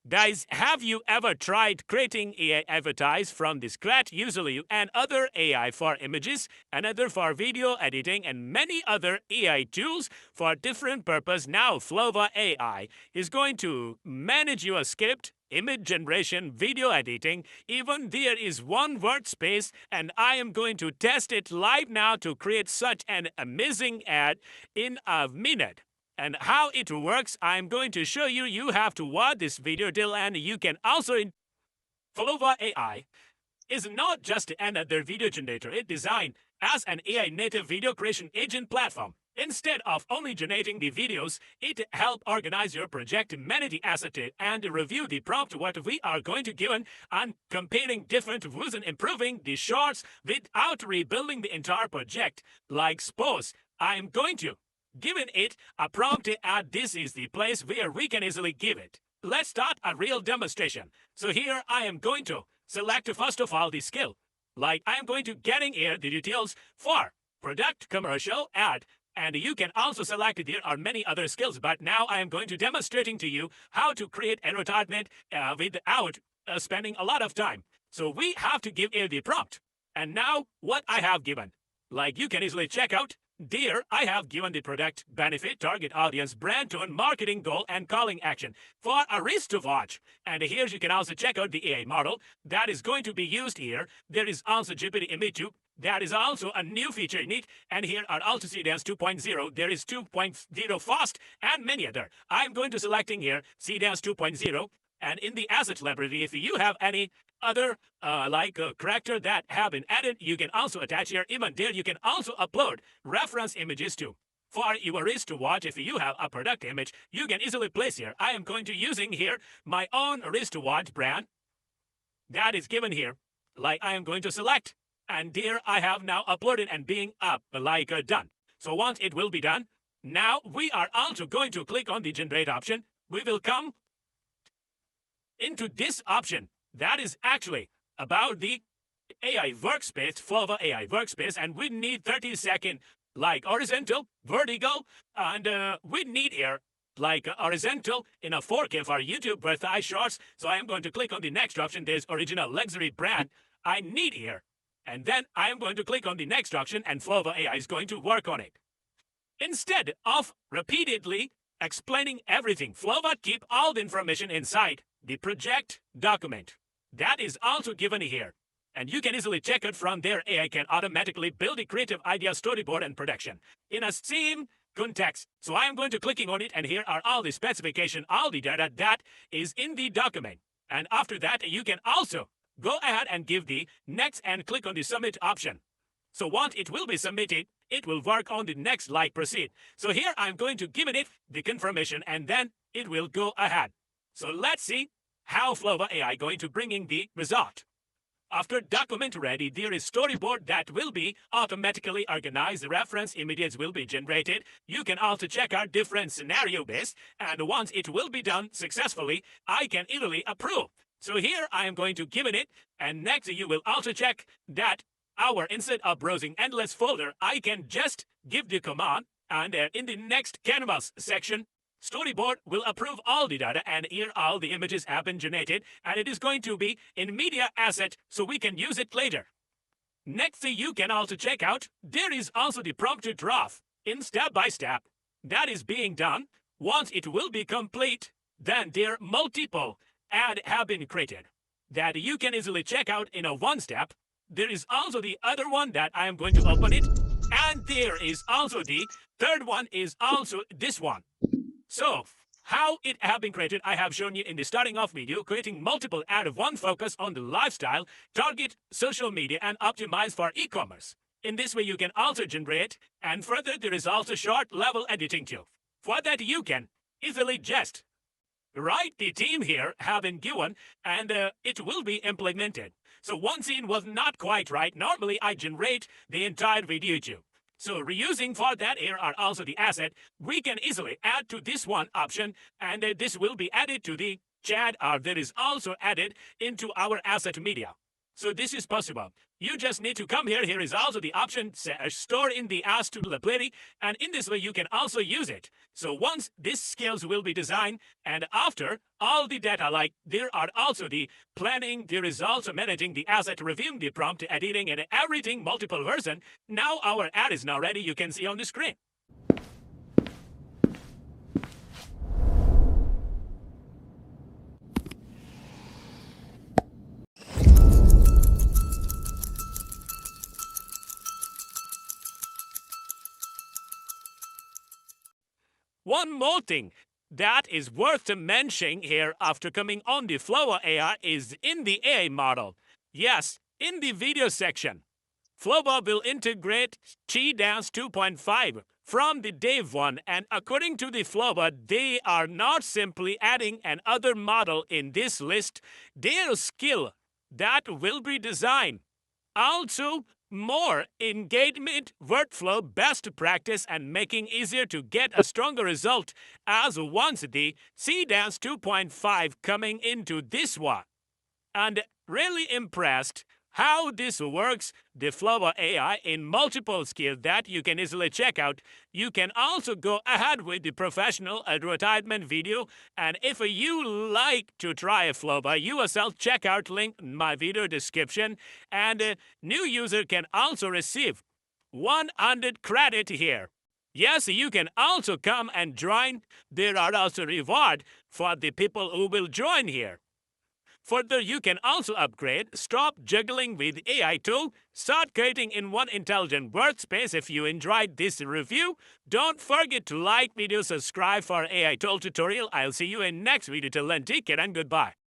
Guys, have you ever tried creating AI avatars from the scratch usually and other AI for images, another for video editing and many other AI tools for different purpose? Now Flova AI is going to manage your script, image generation, video editing, even there is one word space, and I am going to test it live now to create such an amazing ad in a minute. And how it works, I'm going to show you. You have to watch this video till and you can also Flova AI is not just another video generator. It's designed as an AI native video creation agent platform. Instead of only generating the videos, it helps organize your project, manage the asset, and review the prompt what we are going to given and comparing different views and improving the shots without rebuilding the entire project. Like suppose I'm going to given it a prompt and this is the place where we can easily give it. Let's start a real demonstration. So here I am going to select first of all the skill. Like I am going to getting here the details for product, commercial, ad, and you can also select there are many other skills, but now I am going to demonstrating to you how to create advertisement without spending a lot of time. So we have to give here the prompt. And now what I have given, like you can easily check out. There, I have given the product, benefit, target audience, brand tone, marketing goal, and calling action for a wristwatch. And here you can also check out the AI model that is going to be used here. There is also GPT Image 2. That is also a new feature in it. And here are also CDance 2.0. There is 2.0 fast and many other. I'm going to selecting here CDance 2.0. And in the asset library, if you have any other character that have been added, you can also attach here. Even there, you can also upload reference images too. For your wristwatch, if you have a product image, you can easily place here. I am going to using here my own wristwatch brand that is given here. Like I am going to select, and there I have now uploaded and being up done. So once it will be done, now we are also going to click on the generate option. We will come into this option that is actually about the AI workspace, Flova AI workspace, and we need 30-second like horizontal, vertical, and we need here like horizontal in a 4K for YouTube birthday shorts. So I am going to click on the next option. There's original luxury brand I need here. And then I am going to click on the next option and Flova AI is going to work on it. Instead of repeatedly explaining everything, Flova keep all the information inside the project document. That is also given here. And you can easily check it from there. AI can automatically build a creative idea, storyboard, and production in a same context. So I am going to clicking on it, and here are all the specification, all the data that is in the document. And after that, you can also go ahead and give the next and click on the submit option. So once it will be submitted, it will work on the next proceed. So here I'm going to give it the confirmation, and then it will go ahead. So let's see how Flova AI going to bringing the result. After document ready, there is storyboard that will be automatically organized. The reference images will be generated. You can also check out different scenario based, and once it will be done successfully, I can easily approve. So here I am going to give it, and next you will also check that instead of browsing endless folder, I can just give the command, and in the next canvas section, Storyboard will approve all the data, and here all the images have been generated, and it is going to be in media asset so we can use it later. Next thing you can also check out, there is also the prompted draft in step by step that is being done. Once it will be complete, then there multiple ad have been created that you can easily check out in a one step. There is also the other one that I am going to open it, and there is also the third one is also this one. So, how it have been created, I have shown you in the starting off video, creating multiple ad of one focus on the lifestyle, target social media, and optimize for e-commerce. In this way, you can also generate, and further, there is also short level editing too. For that, you can easily just write the theme here have been given, and it will be implemented. So one scene was not quite right. Normally, I generate the entire video too. So reusing for that here are also the asset. We can easily add to this one option, and this will be added to the chat, or there is also added into our asset media. So this is possible. You just need to come here. Here is also the option store in the as to library, and in this way you can also use it. So once these skills will be designed, and after all the data, like there are also the planning, there is also managing the asset, reviewing the prompt, editing, and everything multiple version. Now our ad is now ready. You can see on the screen. One more thing that is worth mentioning here after coming on the Flova AI is in the AI model. Yes, in the video section, Flova will integrate Dance 2.5 from the day one, and according to the Flova, they are not simply adding another model in this list. Their skill that will be designed also more engagement, workflow, best practice, and making easier to get a stronger result as once the Dance 2.5 coming into this one. And really impressed how this works, the Flova AI in multiple skills that you can easily check out. You can also go ahead with the professional advertisement video, and if you like to try a Flova yourself, check out link in my video description, and a new user can also receive 100 credit here. Yes, you can also come and join. There are also reward for the people who will join here. Further, you can also upgrade, stop juggling with AI tool, start creating in one intelligent workspace. If you enjoyed this review, don't forget to like video, subscribe for AI tool tutorial. I'll see you in next video. Till then, take care and goodbye.